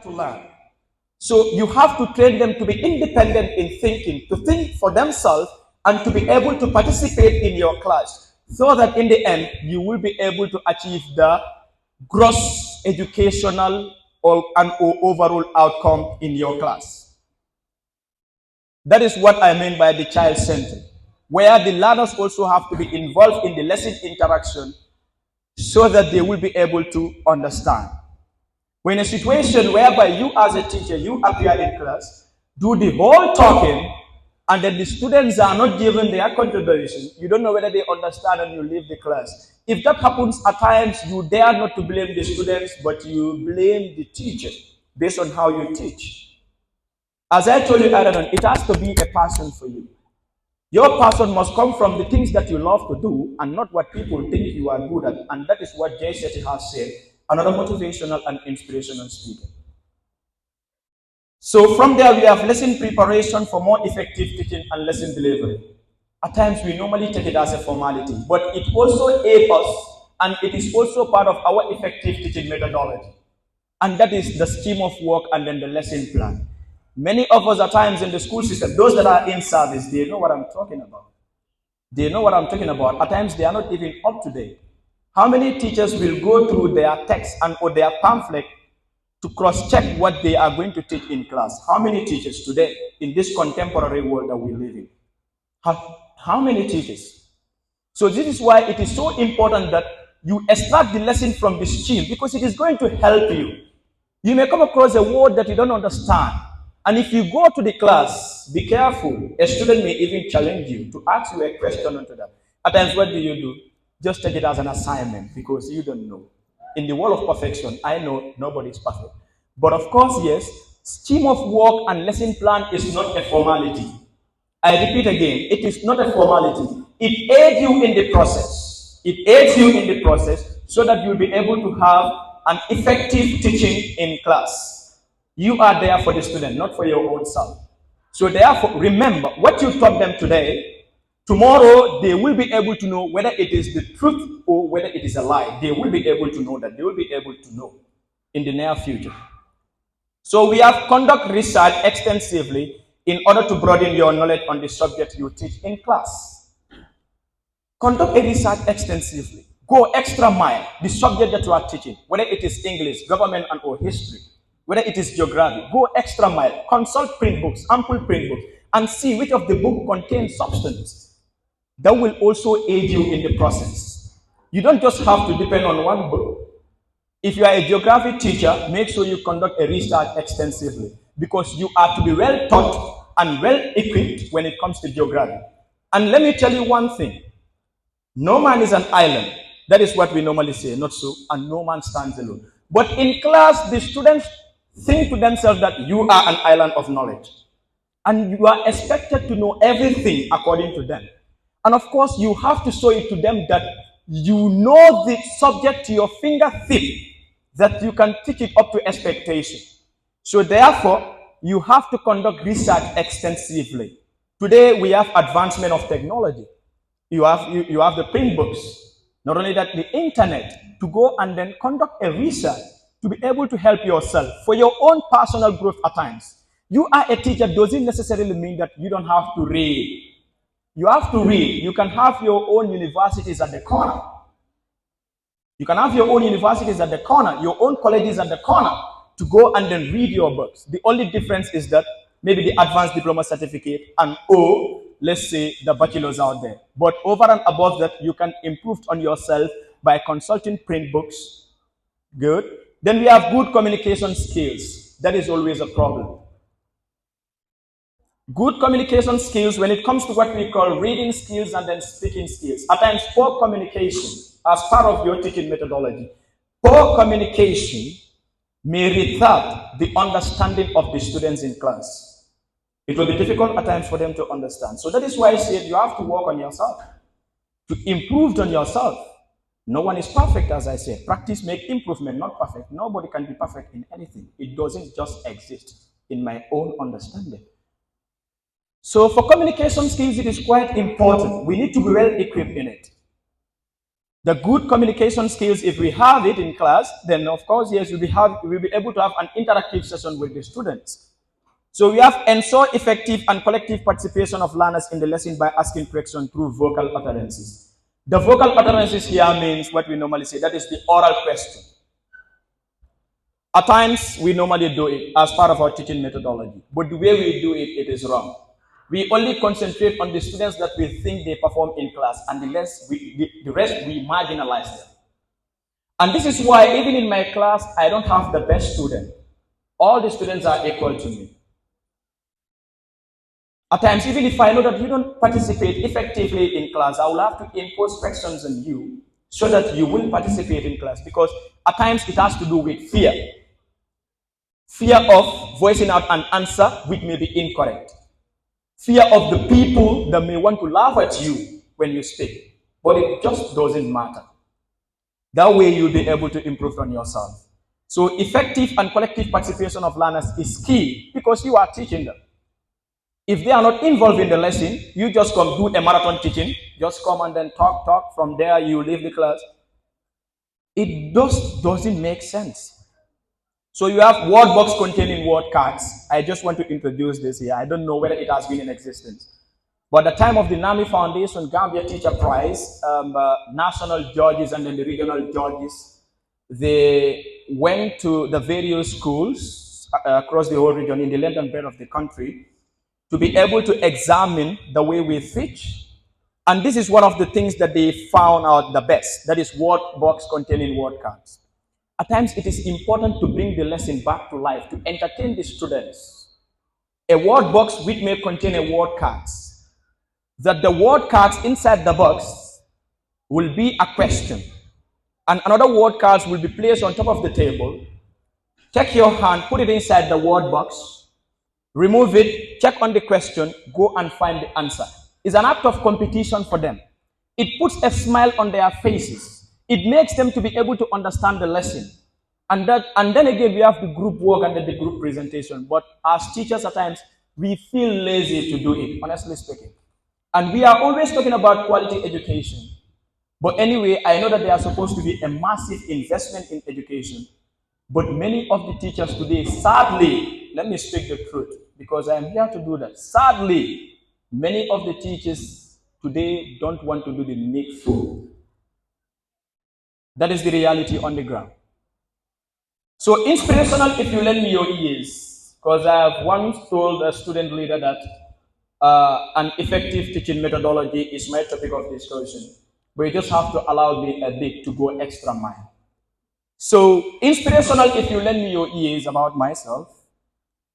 To learn. So you have to train them to be independent in thinking, to think for themselves, and to be able to participate in your class, so that in the end you will be able to achieve the gross educational or overall outcome in your class. That is what I mean by the child center, where the learners also have to be involved in the lesson interaction so that they will be able to understand. When a situation whereby you as a teacher, you appear in class, do the whole talking, and then the students are not given their contribution, you don't know whether they understand and you leave the class. If that happens at times, you dare not to blame the students, but you blame the teacher based on how you teach. As I told you earlier on, it has to be a passion for you. Your passion must come from the things that you love to do and not what people think you are good at. And that is what Jay Shetty has said, another motivational and inspirational speaker. So from there, we have lesson preparation for more effective teaching and lesson delivery. At times, we normally take it as a formality, but it also aids us, and it is also part of our effective teaching methodology. And that is the scheme of work and then the lesson plan. Many of us at times in the school system, those that are in service, they know what I'm talking about. They know what I'm talking about. At times, they are not even up to date. How many teachers will go through their text and or their pamphlet to cross-check what they are going to teach in class? How many teachers today in this contemporary world that we live in? How many teachers? So this is why it is so important that you extract the lesson from the stream, because it is going to help you. You may come across a word that you don't understand. And if you go to the class, be careful. A student may even challenge you to ask you a question onto that. At times, what do? Just take it as an assignment because you don't know. In the world of perfection, I know nobody is perfect. But of course, yes, scheme of work and lesson plan is not a formality. I repeat again, it is not a formality. It aids you in the process. It aids you in the process so that you'll be able to have an effective teaching in class. You are there for the student, not for your own self. So therefore, remember what you taught them today. Tomorrow, they will be able to know whether it is the truth or whether it is a lie. They will be able to know that. They will be able to know in the near future. So we have conduct research extensively in order to broaden your knowledge on the subject you teach in class. Conduct a research extensively. Go extra mile, the subject that you are teaching, whether it is English, government and or history, whether it is geography. Go extra mile. Consult print books, ample print books, and see which of the book contains substance. That will also aid you in the process. You don't just have to depend on one book. If you are a geography teacher, make sure you conduct a research extensively because you are to be well taught and well equipped when it comes to geography. And let me tell you one thing. No man is an island. That is what we normally say, not so, and no man stands alone. But in class, the students think to themselves that you are an island of knowledge. And you are expected to know everything according to them. And of course, you have to show it to them that you know the subject to your fingertip, that you can teach it up to expectation. So therefore, you have to conduct research extensively. Today, we have advancement of technology. You have the print books. Not only that, the internet, to go and then conduct a research to be able to help yourself for your own personal growth at times. You are a teacher doesn't necessarily mean that you don't have to read. You have to read. You can have your own universities at the corner. You can have your own universities at the corner, your own colleges at the corner to go and then read your books. The only difference is that maybe the advanced diploma certificate and or let's say the bachelor's out there. But over and above that, you can improve on yourself by consulting print books. Good. Then we have good communication skills. That is always a problem. Good communication skills when it comes to what we call reading skills and then speaking skills. At times, poor communication as part of your teaching methodology. Poor communication may retard the understanding of the students in class. It will be difficult at times for them to understand. So that is why I said you have to work on yourself, to improve on yourself. No one is perfect, as I said. Practice make improvement, not perfect. Nobody can be perfect in anything. It doesn't just exist in my own understanding. So for communication skills, it is quite important. We need to be well equipped in it. The good communication skills, if we have it in class, then of course, yes, we'll be able to have an interactive session with the students. So we have ensure effective and collective participation of learners in the lesson by asking questions through vocal utterances. The vocal utterances here means what we normally say, that is the oral question. At times, we normally do it as part of our teaching methodology, but the way we do it, it is wrong. We only concentrate on the students that we think they perform in class, and the rest we marginalize them. And this is why even in my class, I don't have the best student. All the students are equal to me. At times, even if I know that you don't participate effectively in class, I will have to impose questions on you so that you will participate in class, because at times it has to do with fear. Fear of voicing out an answer which may be incorrect. Fear of the people that may want to laugh at you when you speak. But it just doesn't matter. That way you'll be able to improve on yourself. So effective and collective participation of learners is key because you are teaching them. If they are not involved in the lesson, you just come do a marathon teaching, just come and then talk. From there, you leave the class. It just doesn't make sense. So you have word box containing word cards. I just want to introduce this here. I don't know whether it has been in existence. But at the time of the NAMI Foundation Gambia Teacher Prize, national judges and then the regional judges, they went to the various schools across the whole region in the length and breadth of the country to be able to examine the way we teach. And this is one of the things that they found out the best. That is word box containing word cards. At times, it is important to bring the lesson back to life, to entertain the students. A word box which may contain a word cards. That the word cards inside the box will be a question. And another word cards will be placed on top of the table. Take your hand, put it inside the word box, remove it, check on the question, go and find the answer. It's an act of competition for them. It puts a smile on their faces. It makes them to be able to understand the lesson. And then again, we have the group work and then the group presentation. But as teachers, at times, we feel lazy to do it, honestly speaking. And we are always talking about quality education. But anyway, I know that there are supposed to be a massive investment in education. But many of the teachers today, sadly, let me speak the truth, because I am here to do that. Sadly, many of the teachers today don't want to do the needful. That is the reality on the ground. So inspirational, if you lend me your ears, because I have once told a student leader that an effective teaching methodology is my topic of discussion. But you just have to allow me a bit to go extra mile. So inspirational, if you lend me your ears about myself,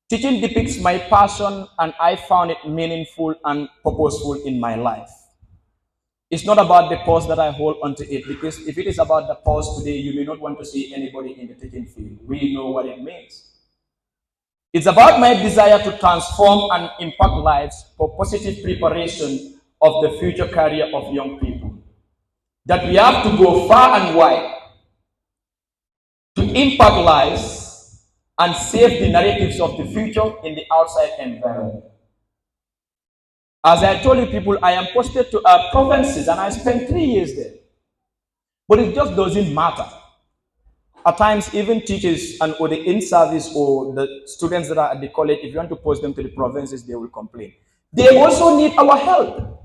teaching depicts my passion and I found it meaningful and purposeful in my life. It's not about the post that I hold onto it, because if it is about the post today, you may not want to see anybody in the teaching field. We know what it means. It's about my desire to transform and impact lives for positive preparation of the future career of young people. That we have to go far and wide to impact lives and save the narratives of the future in the outside environment. As I told you people, I am posted to provinces and I spent 3 years there. But it just doesn't matter. At times, even teachers and or the in-service or the students that are at the college, if you want to post them to the provinces, they will complain. They also need our help.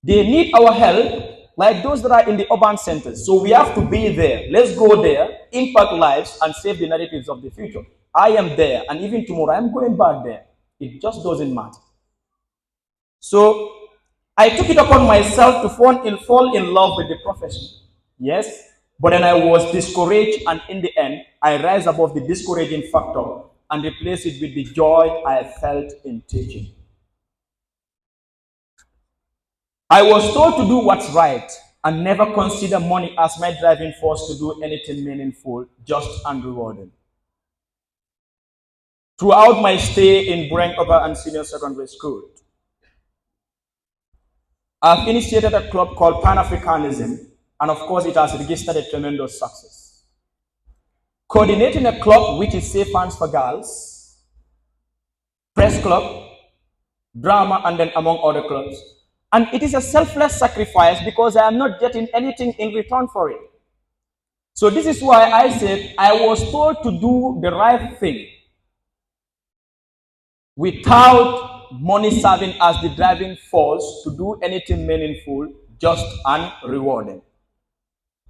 They need our help like those that are in the urban centers. So we have to be there. Let's go there, impact lives, and save the narratives of the future. I am there, and even tomorrow, I'm going back there. It just doesn't matter. So I took it upon myself to fall in love with the profession. Yes, but then I was discouraged, and in the end, I rise above the discouraging factor and replace it with the joy I felt in teaching. I was told to do what's right and never consider money as my driving force to do anything meaningful, just and rewarding. Throughout my stay in Bureng Upper and Senior Secondary School, I've initiated a club called Pan Africanism, and of course, it has registered a tremendous success. Coordinating a club which is Safe Hands for Girls, Press Club, Drama, and then among other clubs. And it is a selfless sacrifice because I am not getting anything in return for it. So this is why I said I was told to do the right thing without money serving as the driving force to do anything meaningful, just and rewarding.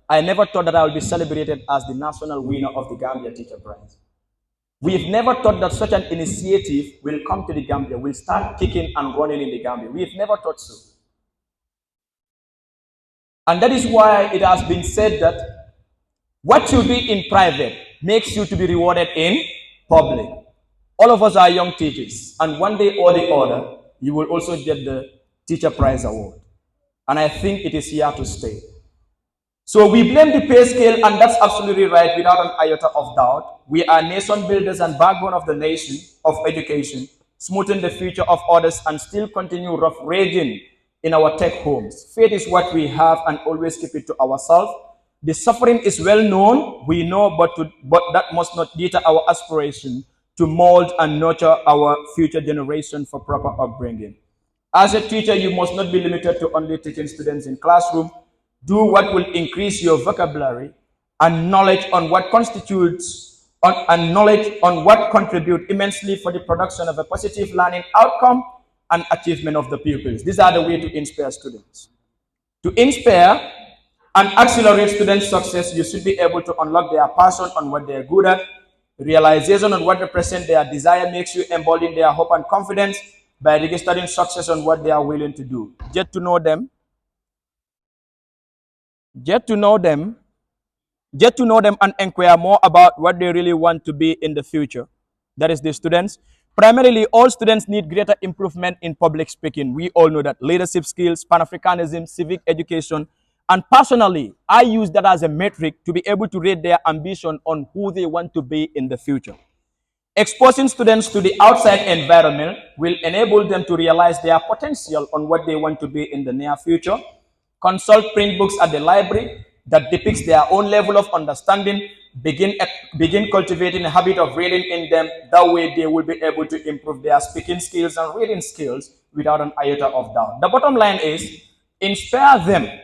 I never thought that I would be celebrated as the national winner of the Gambia Teacher Prize. We've never thought that such an initiative will come to the Gambia, will start kicking and running in the Gambia. We've never thought so. And that is why it has been said that what you do in private makes you to be rewarded in public. All of us are young teachers, and one day or the other, you will also get the Teacher Prize Award. And I think it is here to stay. So we blame the pay scale, and that's absolutely right, without an iota of doubt. We are nation builders and backbone of the nation, of education, smoothing the future of others, and still continue rough raging in our tech homes. Faith is what we have, and always keep it to ourselves. The suffering is well known, we know, but that must not deter our aspiration to mold and nurture our future generation for proper upbringing. As a teacher, you must not be limited to only teaching students in classroom. Do what will increase your vocabulary and knowledge on what constitutes and knowledge on what contribute immensely for the production of a positive learning outcome and achievement of the pupils. These are the way to inspire students. To inspire and accelerate students' success, you should be able to unlock their passion on what they are good at. Realization on what represent their desire makes you embody their hope and confidence by registering success on what they are willing to do. Get to know them. Get to know them. Get to know them and inquire more about what they really want to be in the future. That is the students. Primarily, all students need greater improvement in public speaking. We all know that leadership skills, Pan-Africanism, civic education, and personally, I use that as a metric to be able to rate their ambition on who they want to be in the future. Exposing students to the outside environment will enable them to realize their potential on what they want to be in the near future. Consult print books at the library that depicts their own level of understanding. Begin cultivating a habit of reading in them. That way they will be able to improve their speaking skills and reading skills without an iota of doubt. The bottom line is inspire them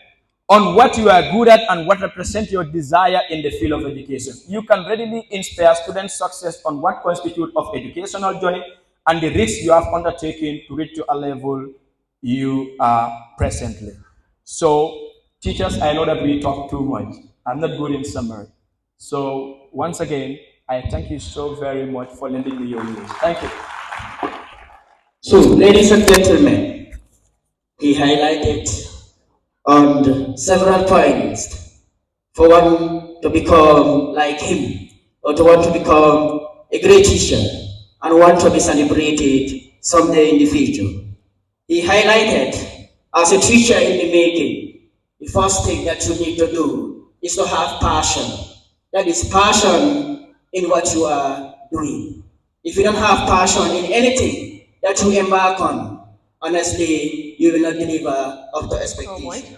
on what you are good at and what represents your desire in the field of education. You can readily inspire students' success on what constitutes of educational journey and the risks you have undertaken to reach to a level you are presently. So, teachers, I know that we talk too much. I'm not good in summary. So, once again, I thank you so very much for lending me your ears. Thank you. So, ladies and gentlemen, he highlighted on several points for one to become like him, or to want to become a great teacher and want to be celebrated someday in the future. He highlighted as a teacher in the making, the first thing that you need to do is to have passion. That is passion in what you are doing. If you don't have passion in anything that you embark on, honestly, you will not deliver up to expectation.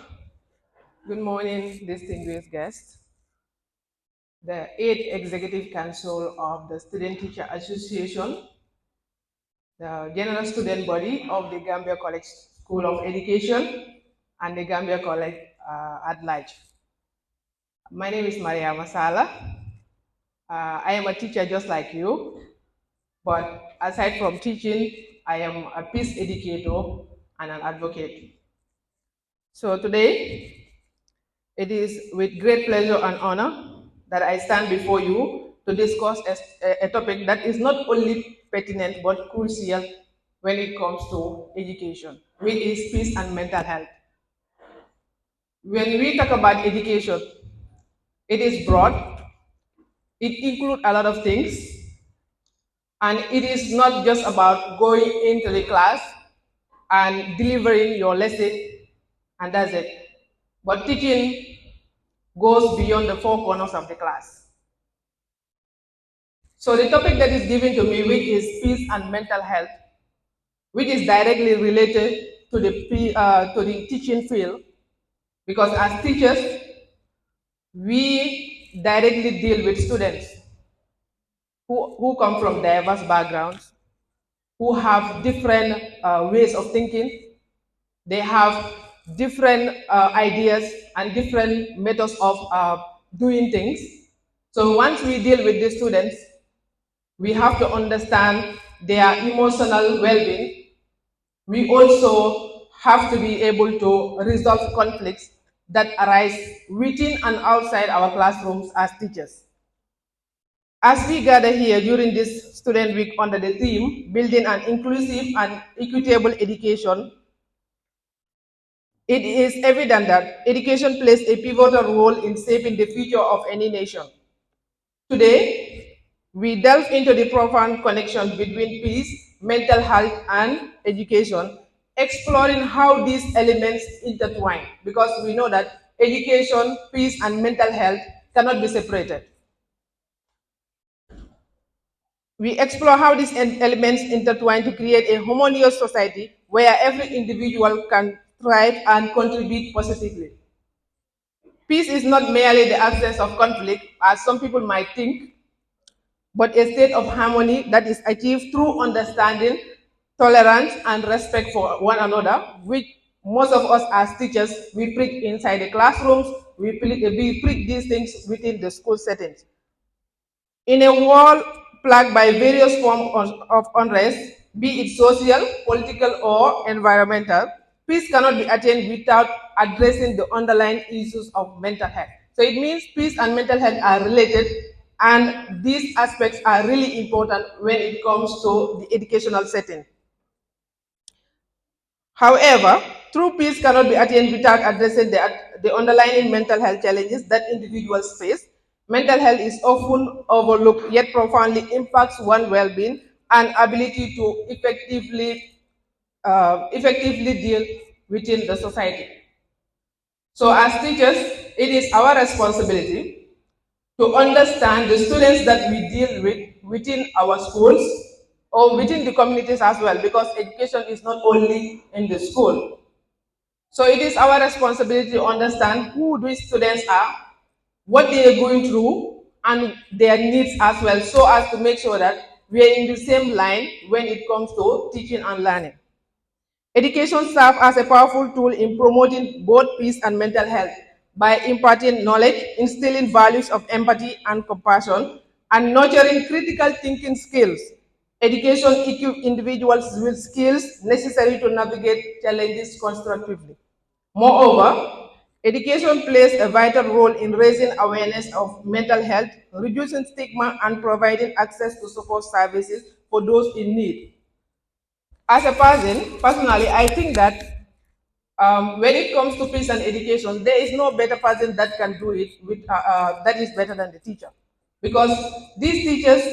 Good morning, distinguished guests. The 8th Executive Council of the Student Teacher Association, the General Student Body of the Gambia College School of Education, and the Gambia College at large. My name is Maria Masala. I am a teacher just like you, but aside from teaching, I am a peace educator and an advocate. So today, it is with great pleasure and honor that I stand before you to discuss a topic that is not only pertinent but crucial when it comes to education, which is peace and mental health. When we talk about education, it is broad, it includes a lot of things, And it is not just about going into the class and delivering your lesson and that's it. But teaching goes beyond the four corners of the class. So the topic that is given to me, which is peace and mental health, which is directly related to the teaching field, because as teachers, we directly deal with students who come from diverse backgrounds, who have different ways of thinking. They have different ideas and different methods of doing things. So once we deal with the students, we have to understand their emotional well-being. We also have to be able to resolve conflicts that arise within and outside our classrooms as teachers. As we gather here during this student week under the theme, Building an Inclusive and Equitable Education, it is evident that education plays a pivotal role in shaping the future of any nation. Today, we delve into the profound connection between peace, mental health, and education, exploring how these elements intertwine, because we know that education, peace, and mental health cannot be separated. We explore how these elements intertwine to create a harmonious society where every individual can thrive and contribute positively. Peace is not merely the absence of conflict, as some people might think, but a state of harmony that is achieved through understanding, tolerance, and respect for one another, which most of us as teachers, we preach inside the classrooms, we preach these things within the school settings. In a world plagued by various forms of unrest, be it social, political, or environmental, peace cannot be attained without addressing the underlying issues of mental health. So it means peace and mental health are related, and these aspects are really important when it comes to the educational setting. However, true peace cannot be attained without addressing the underlying mental health challenges that individuals face. Mental health is often overlooked yet profoundly impacts one's well-being and ability to effectively deal within the society. So as teachers, it is our responsibility to understand the students that we deal with within our schools or within the communities as well, because education is not only in the school. So it is our responsibility to understand who these students are, what they are going through, and their needs as well, so as to make sure that we are in the same line when it comes to teaching and learning. Education serves as a powerful tool in promoting both peace and mental health by imparting knowledge, instilling values of empathy and compassion, and nurturing critical thinking skills. Education equips individuals with skills necessary to navigate challenges constructively. Moreover, education plays a vital role in raising awareness of mental health, reducing stigma, and providing access to support services for those in need. As a person, personally, I think that when it comes to peace and education, there is no better person that can do it that is better than the teacher, because these teachers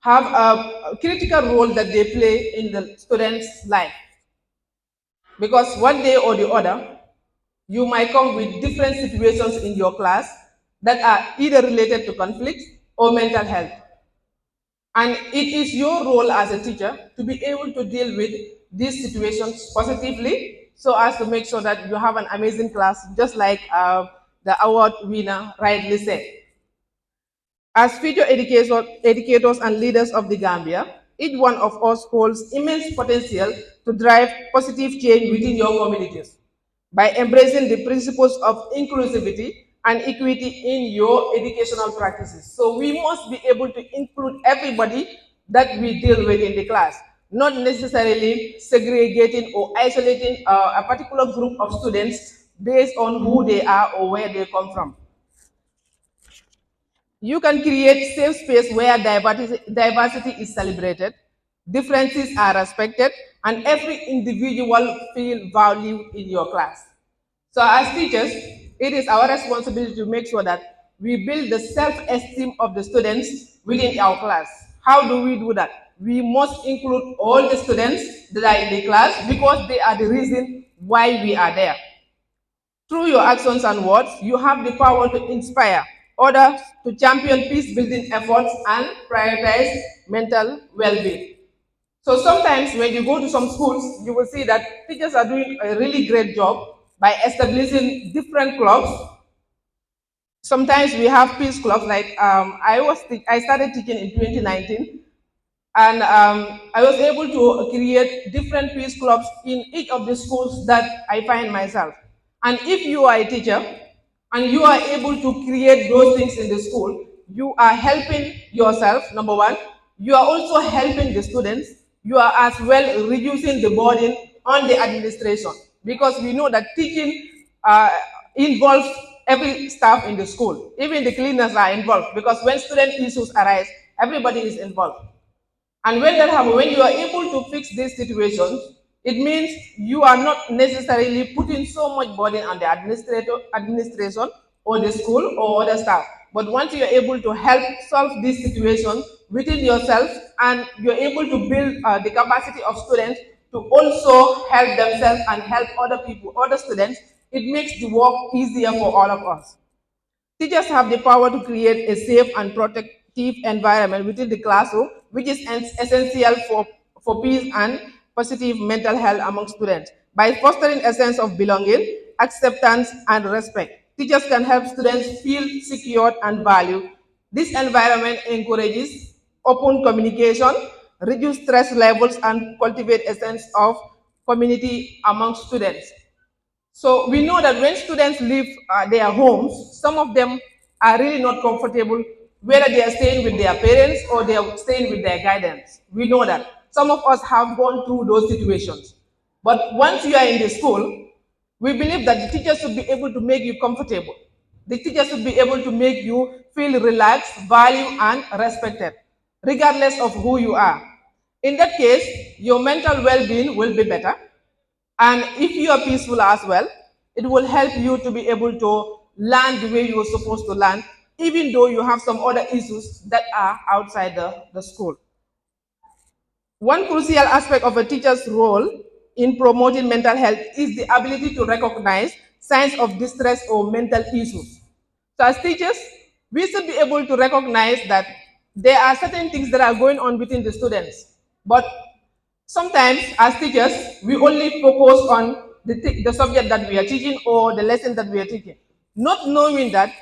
have a critical role that they play in the student's life. Because one day or the other, you might come with different situations in your class that are either related to conflict or mental health. And it is your role as a teacher to be able to deal with these situations positively so as to make sure that you have an amazing class, just like the award winner rightly said. As future educators and leaders of the Gambia, each one of us holds immense potential to drive positive change within your communities by embracing the principles of inclusivity and equity in your educational practices. So we must be able to include everybody that we deal with in the class, not necessarily segregating or isolating a particular group of students based on who they are or where they come from. You can create safe space where diversity is celebrated, differences are respected, and every individual feel valued in your class. So as teachers, it is our responsibility to make sure that we build the self-esteem of the students within our class. How do we do that? We must include all the students that are in the class because they are the reason why we are there. Through your actions and words, you have the power to inspire others to champion peace building efforts and prioritize mental well being. So sometimes when you go to some schools, you will see that teachers are doing a really great job by establishing different clubs. Sometimes we have peace clubs. Like I started teaching in 2019, and I was able to create different peace clubs in each of the schools that I find myself. And if you are a teacher and you are able to create those things in the school, you are helping yourself, number one. You are also helping the students. You are as well reducing the burden on the administration because we know that teaching involves every staff in the school. Even the cleaners are involved because when student issues arise, everybody is involved. And when that happens, when you are able to fix these situations, it means you are not necessarily putting so much burden on the administration or the school or other staff. But once you are able to help solve these situations within yourself and you're able to build the capacity of students to also help themselves and help other people, other students, it makes the work easier for all of us. Teachers have the power to create a safe and protective environment within the classroom, which is essential for peace and positive mental health among students. By fostering a sense of belonging, acceptance, and respect, teachers can help students feel secure and valued. This environment encourages open communication, reduce stress levels, and cultivate a sense of community among students. So we know that when students leave their homes, some of them are really not comfortable, whether they are staying with their parents or they are staying with their guidance. We know that. Some of us have gone through those situations. But once you are in the school, we believe that the teachers should be able to make you comfortable. The teachers should be able to make you feel relaxed, valued, and respected, regardless of who you are. In that case, your mental well being will be better, and if you are peaceful as well, it will help you to be able to learn the way you're supposed to learn, even though you have some other issues that are outside the school. One crucial aspect of a teacher's role in promoting mental health is the ability to recognize signs of distress or mental issues. So, as teachers, we should be able to recognize that there are certain things that are going on within the students. But sometimes, as teachers, we only focus on the subject that we are teaching or the lesson that we are teaching, not knowing that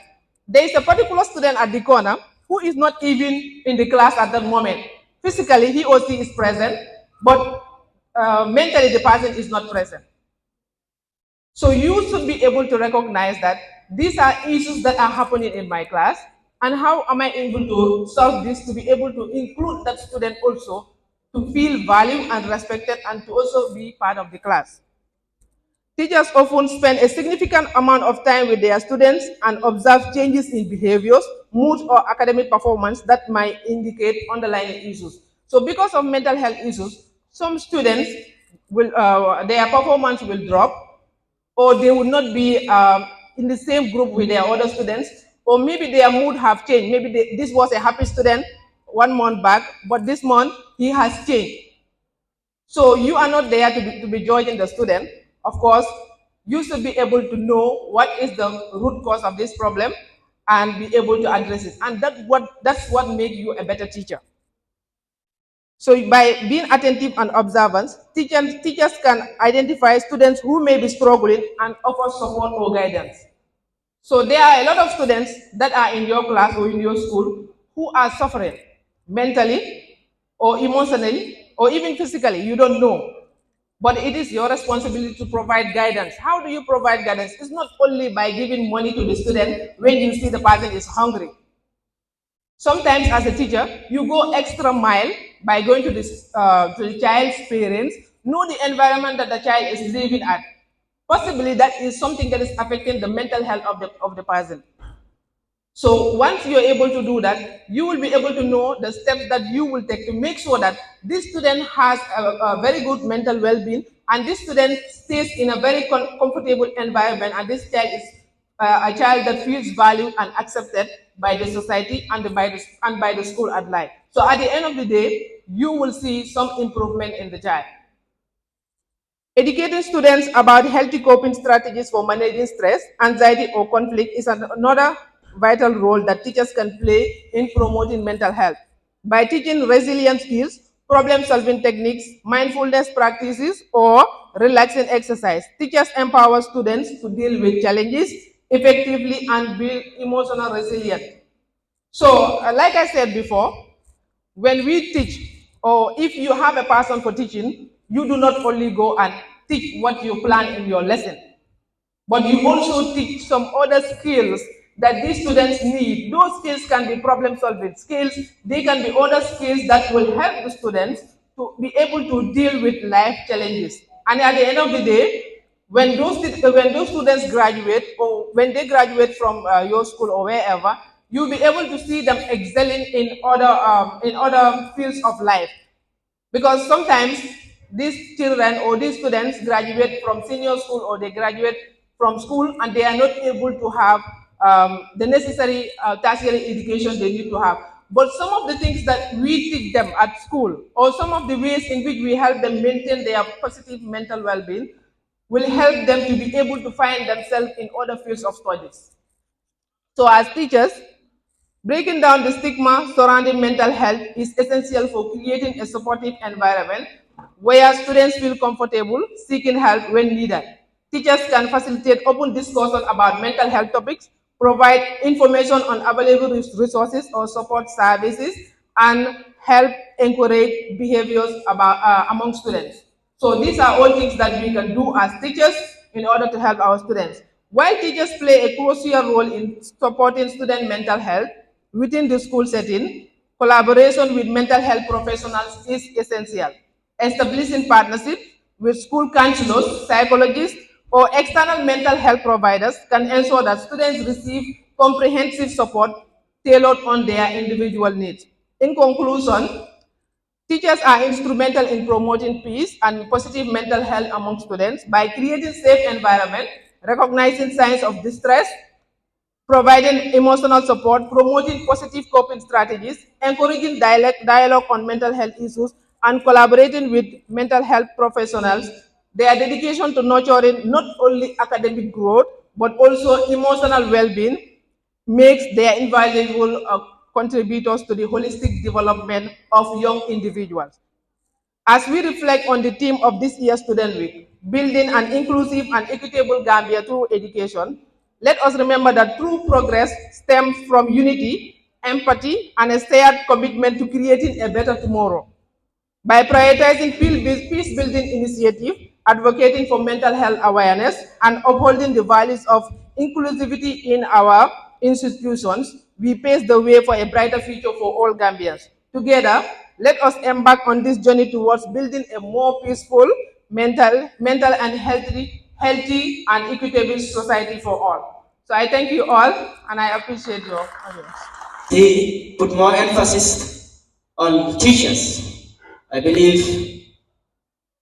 there is a particular student at the corner who is not even in the class at that moment. Physically, he or she is present, but mentally, the person is not present. So you should be able to recognize that these are issues that are happening in my class, and how am I able to solve this to be able to include that student also to feel valued and respected and to also be part of the class. Teachers often spend a significant amount of time with their students and observe changes in behaviors, mood, or academic performance that might indicate underlying issues. So, because of mental health issues, some students will their performance will drop, or they would not be in the same group with their other students, or maybe their mood have changed. Maybe this was a happy student 1 month back, but this month he has changed. So you are not there to be judging the student. Of course, you should be able to know what is the root cause of this problem and be able to address it. And that's what makes you a better teacher. So by being attentive and observant, teachers can identify students who may be struggling and offer support or guidance. So there are a lot of students that are in your class or in your school who are suffering mentally or emotionally or even physically. You don't know. But it is your responsibility to provide guidance. How do you provide guidance? It's not only by giving money to the student when you see the person is hungry. Sometimes, as a teacher, you go extra mile by going to the child's parents, know the environment that the child is living at. Possibly, that is something that is affecting the mental health of the person. So once you're able to do that, you will be able to know the steps that you will take to make sure that this student has a very good mental well-being and this student stays in a very comfortable environment and this child is a child that feels valued and accepted by the society and by the school at large. So at the end of the day, you will see some improvement in the child. Educating students about healthy coping strategies for managing stress, anxiety, or conflict is another vital role that teachers can play in promoting mental health. By teaching resilient skills, problem solving techniques, mindfulness practices, or relaxing exercise, teachers empower students to deal with challenges effectively and build emotional resilience. So, like I said before, when we teach, or if you have a passion for teaching, you do not only go and teach what you plan in your lesson, but you also teach some other skills that these students need. Those skills can be problem solving skills, they can be other skills that will help the students to be able to deal with life challenges. And at the end of the day, when those students graduate, or when they graduate from your school or wherever, you'll be able to see them excelling in other fields of life, because sometimes these children or these students graduate from senior school, or they graduate from school and they are not able to have the necessary tertiary education they need to have. But some of the things that we teach them at school, or some of the ways in which we help them maintain their positive mental well-being, will help them to be able to find themselves in other fields of studies. So as teachers, breaking down the stigma surrounding mental health is essential for creating a supportive environment where students feel comfortable seeking help when needed. Teachers can facilitate open discussion about mental health topics, provide information on available resources or support services, and help encourage behaviors among students. So these are all things that we can do as teachers in order to help our students. While teachers play a crucial role in supporting student mental health within the school setting, collaboration with mental health professionals is essential. Establishing partnerships with school counselors, psychologists, or external mental health providers can ensure that students receive comprehensive support tailored on their individual needs. In conclusion, teachers are instrumental in promoting peace and positive mental health among students by creating safe environment, recognizing signs of distress, providing emotional support, promoting positive coping strategies, encouraging dialogue on mental health issues, and collaborating with mental health professionals. Their dedication to nurturing not only academic growth but also emotional well-being makes their invaluable contributors to the holistic development of young individuals. As we reflect on the theme of this year's Student Week, building an inclusive and equitable Gambia through education, let us remember that true progress stems from unity, empathy, and a shared commitment to creating a better tomorrow. By prioritizing peace building initiatives, advocating for mental health awareness, and upholding the values of inclusivity in our institutions, we pave the way for a brighter future for all Gambians. Together, let us embark on this journey towards building a more peaceful, mental and healthy and equitable society for all. So I thank you all and I appreciate your audience. He put more emphasis on teachers. I believe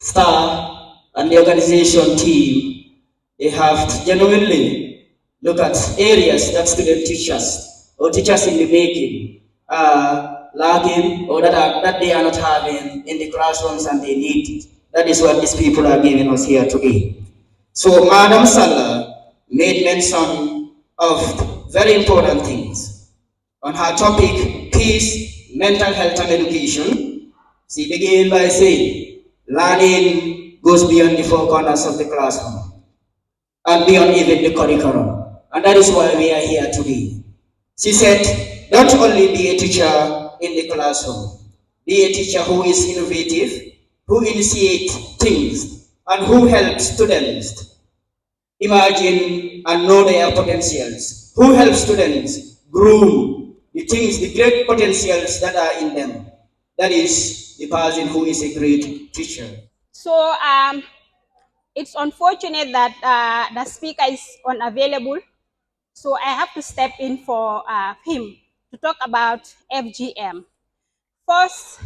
STAR and the organization team, they have to genuinely look at areas that student teachers or teachers in the making are lacking, or that they are not having in the classrooms and they need it. That is what these people are giving us here today. So Madam Salah made mention of very important things. On her topic, peace, mental health and education, she began by saying, learning goes beyond the four corners of the classroom and beyond even the curriculum. And that is why we are here today. She said, don't only be a teacher in the classroom, be a teacher who is innovative, who initiates things, and who helps students imagine and know their potentials, who helps students groom the things, the great potentials that are in them. That is the person who is a great teacher. So it's unfortunate that the speaker is unavailable. So I have to step in for him to talk about FGM. First,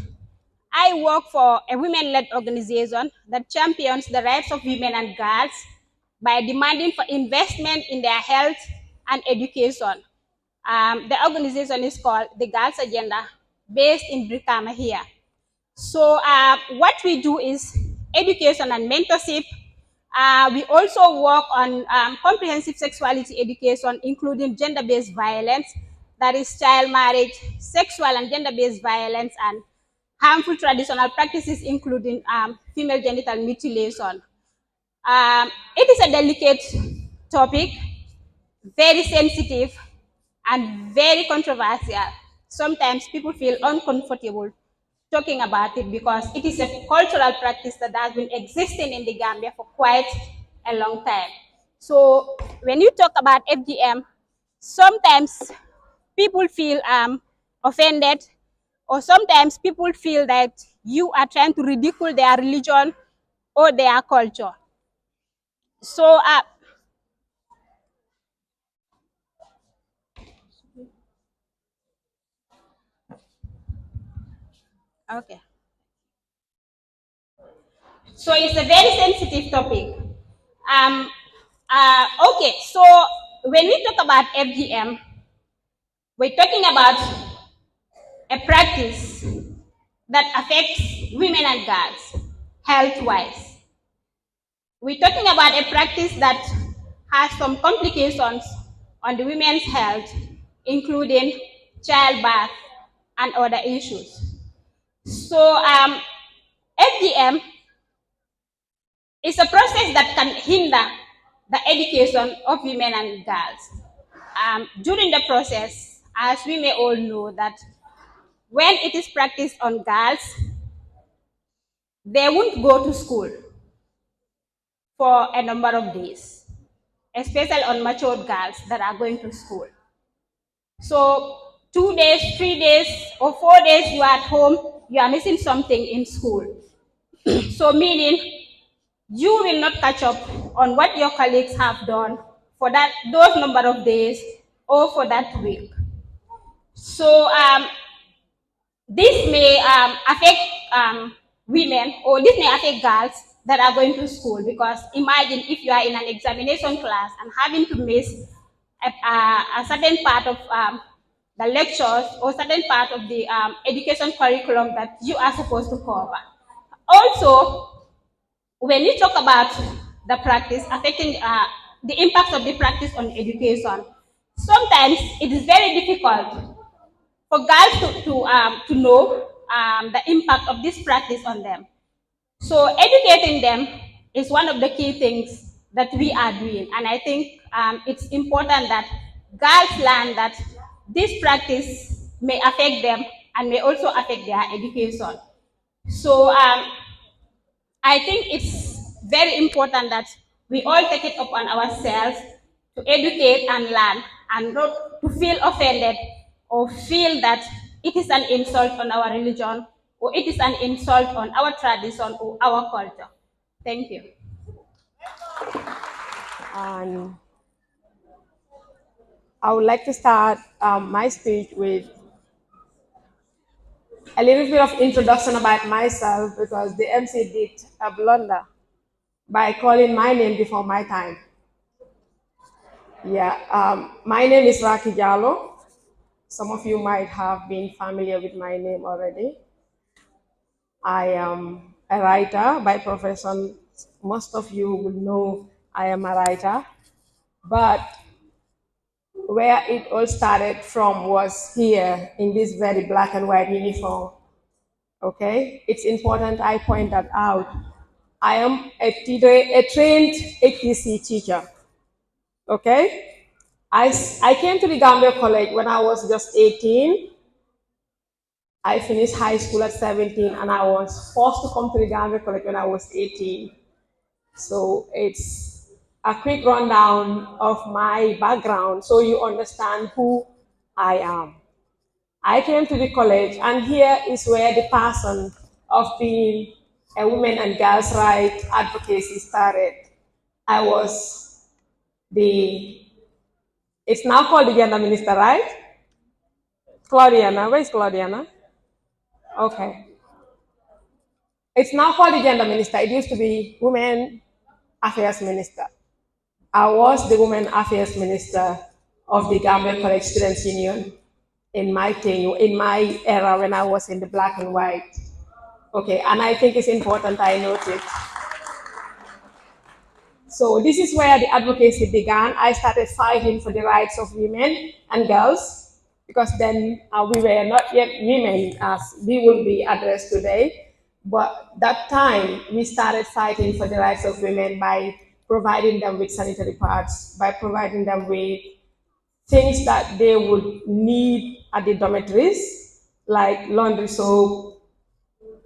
I work for a women-led organization that champions the rights of women and girls by demanding for investment in their health, and education. The organization is called the Girls Agenda, based in Brikama here. So what we do is education and mentorship. We also work on comprehensive sexuality education, including gender-based violence, that is child marriage, sexual and gender-based violence, and harmful traditional practices, including female genital mutilation. It is a delicate topic, very sensitive, and very controversial. Sometimes people feel uncomfortable talking about it because it is a cultural practice that has been existing in the Gambia for quite a long time. So when you talk about FGM, sometimes people feel offended, or sometimes people feel that you are trying to ridicule their religion or their culture. So okay. So it's a very sensitive topic. Um, okay, so when we talk about FGM, we're talking about a practice that affects women and girls health-wise. We're talking about a practice that has some complications on the women's health, including childbirth and other issues. So FGM is a process that can hinder the education of women and girls. During the process, as we may all know, that when it is practiced on girls, they won't go to school for a number of days, especially on matured girls that are going to school. So 2 days, 3 days, or 4 days you are at home, you are missing something in school. So meaning you will not catch up on what your colleagues have done for those number of days or for that week. So this may affect women, or this may affect girls that are going to school, because imagine if you are in an examination class and having to miss a certain part of the lectures or certain part of the education curriculum that you are supposed to cover. Also, when you talk about the practice affecting the impacts of the practice on education, sometimes it is very difficult for girls to know the impact of this practice on them. So educating them is one of the key things that we are doing. And I think it's important that girls learn that this practice may affect them and may also affect their education. So I think it's very important that we all take it upon ourselves to educate and learn, and not to feel offended or feel that it is an insult on our religion, or it is an insult on our tradition or our culture. Thank you. And I would like to start my speech with a little bit of introduction about myself, because the MC did a blunder by calling my name before my time. Yeah, my name is Raki Jallo. Some of you might have been familiar with my name already. I am a writer by profession. Most of you will know I am a writer, but where it all started from was here in this very black and white uniform. Okay, it's important I point that out. I am a trained ATC teacher. Okay, I came to the Gambia College when I was just 18. I finished high school at 17, and I was forced to come to the Gambia College when I was 18. So it's a quick rundown of my background so you understand who I am. I came to the college, and here is where the passion of being a women and girls' rights advocacy started. I was it's now called the gender minister, right? Claudiana, where is Claudiana? Okay. It's now called the gender minister. It used to be women affairs minister. I was the women affairs minister of the Gambia College Students Union in in my era when I was in the black and white. Okay, and I think it's important I note it. So this is where the advocacy began. I started fighting for the rights of women and girls because then we were not yet women as we will be addressed today. But that time we started fighting for the rights of women by providing them with sanitary pads, by providing them with things that they would need at the dormitories, like laundry soap,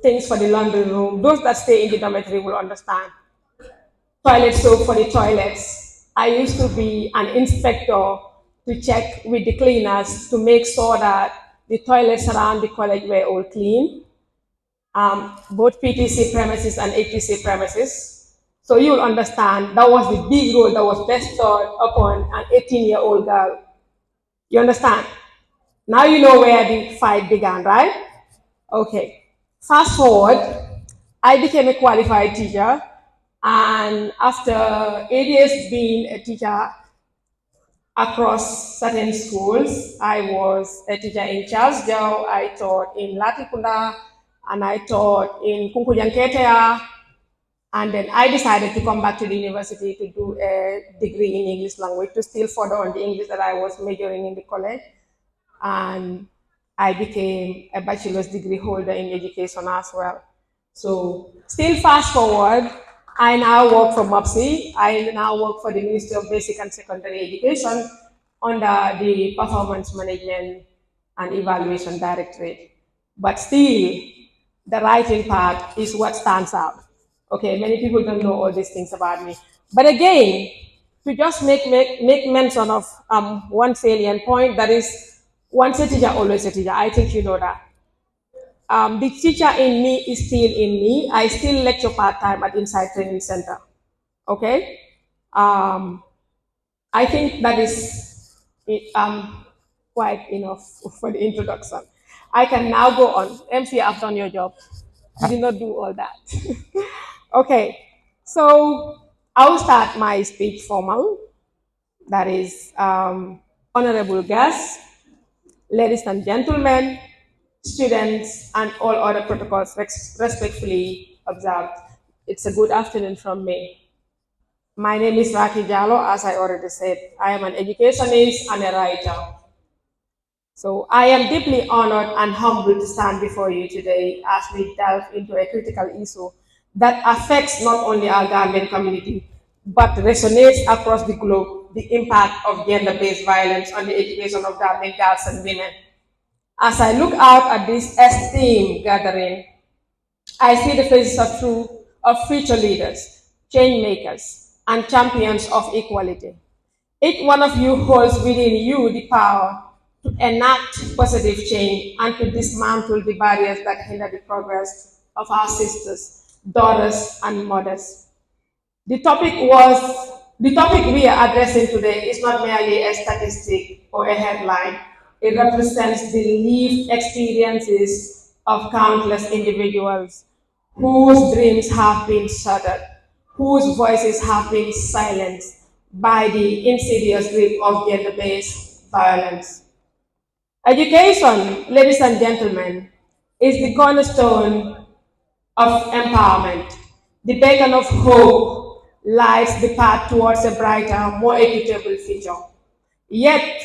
things for the laundry room. Those that stay in the dormitory will understand. Toilet soap for the toilets. I used to be an inspector to check with the cleaners to make sure that the toilets around the college were all clean, both PTC premises and ATC premises. So you'll understand that was the big role that was bestowed upon an 18-year-old girl. You understand? Now you know where the fight began, right? Okay. Fast forward, I became a qualified teacher, and after 8 years being a teacher across certain schools, I was a teacher in Charles Joe, I taught in Latikunda, and I taught in Kunkujanketea, and then I decided to come back to the university to do a degree in English language to still further on the English that I was majoring in the college. And I became a bachelor's degree holder in education as well. So still fast forward, I now work for MOPSI. I now work for the Ministry of Basic and Secondary Education under the Performance Management and Evaluation Directorate. But still, the writing part is what stands out. Okay, many people don't know all these things about me. But again, to just make mention of one salient point, that is, once a teacher, always a teacher. I think you know that. The teacher in me is still in me. I still lecture part-time at Inside Training Center. Okay? I think that is quite enough for the introduction. I can now go on. MC, I've done your job. You did not do all that. Okay, so I'll start my speech formal. That is, honorable guests, ladies and gentlemen, students, and all other protocols respectfully observed. It's a good afternoon from me. My name is Raki Jallo, as I already said. I am an educationist and a writer. So I am deeply honored and humbled to stand before you today as we delve into a critical issue that affects not only our Gambian community, but resonates across the globe, the impact of gender-based violence on the education of Gambian girls and women. As I look out at this esteemed gathering, I see the faces of future leaders, change makers, and champions of equality. Each one of you holds within you the power to enact positive change and to dismantle the barriers that hinder the progress of our sisters, daughters, and mothers. The topic we are addressing today is not merely a statistic or a headline. It represents the lived experiences of countless individuals whose dreams have been shattered, whose voices have been silenced by the insidious grip of gender-based violence. Education, ladies and gentlemen, is the cornerstone of empowerment. The beacon of hope lights the path towards a brighter, more equitable future. Yet,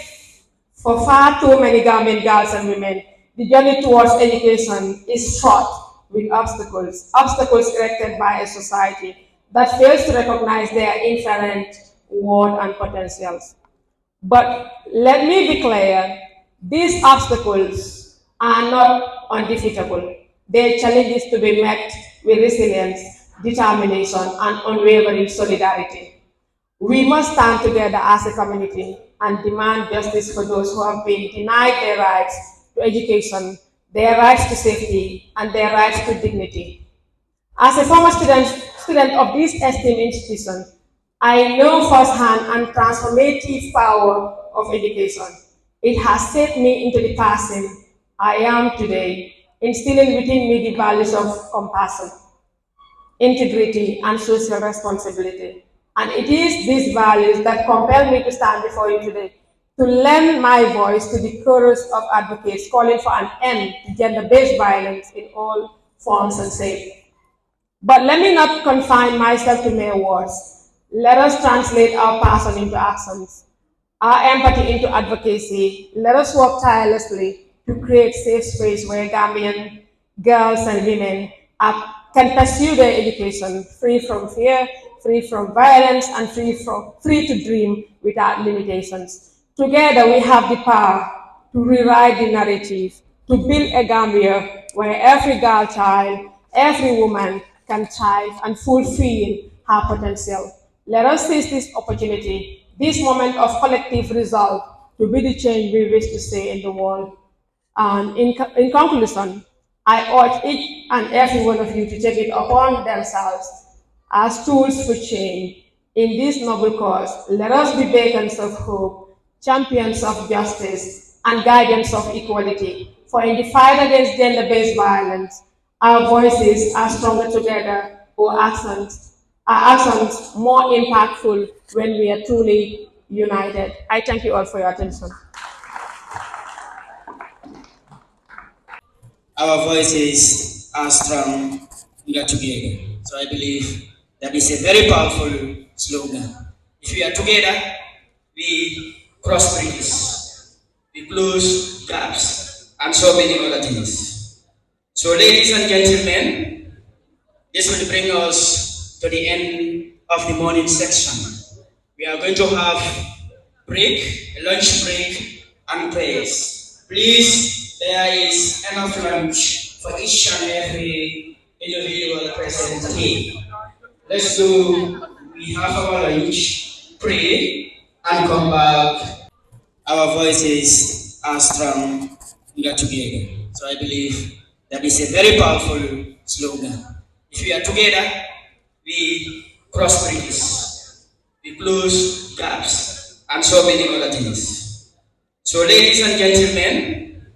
for far too many Gambian girls and women, the journey towards education is fraught with obstacles erected by a society that fails to recognize their inherent worth and potentials. But let me be clear, these obstacles are not undefeatable. They are challenges to be met with resilience, determination, and unwavering solidarity. We must stand together as a community and demand justice for those who have been denied their rights to education, their rights to safety, and their rights to dignity. As a former student of this esteemed institution, I know firsthand and transformative power of education. It has shaped me into the person I am today, instilling within me the values of compassion, integrity, and social responsibility. And it is these values that compel me to stand before you today to lend my voice to the chorus of advocates calling for an end to gender-based violence in all forms and shapes. But let me not confine myself to mere words. Let us translate our passion into actions, our empathy into advocacy. Let us work tirelessly to create safe space where Gambian girls and women can pursue their education free from fear, free from violence, and free to dream without limitations. Together, we have the power to rewrite the narrative, to build a Gambia where every girl child, every woman can thrive and fulfill her potential. Let us seize this opportunity, this moment of collective resolve to be the change we wish to see in the world. And in conclusion, I urge each and every one of you to take it upon themselves as tools for change. In this noble cause, let us be beacons of hope, champions of justice, and guardians of equality. For in the fight against gender-based violence, our voices are stronger together, our actions more impactful when we are truly united. I thank you all for your attention. Our voices are strong, we are together. So I believe that is a very powerful slogan. If we are together, we cross bridges, we close gaps, and so many other things. So ladies and gentlemen, this will bring us to the end of the morning section. We are going to have break, a lunch break, and prayers. Please, there is enough lunch for each and every individual present here. Let's do, we have our lunch, pray, and come back. Our voices are strong, we are together. So I believe that is a very powerful slogan. If we are together, we cross bridges, we close gaps, and so many other things. So ladies and gentlemen,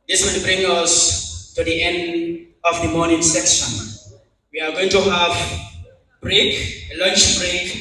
this will bring us to the end of the morning section. We are going to have break, a lunch break,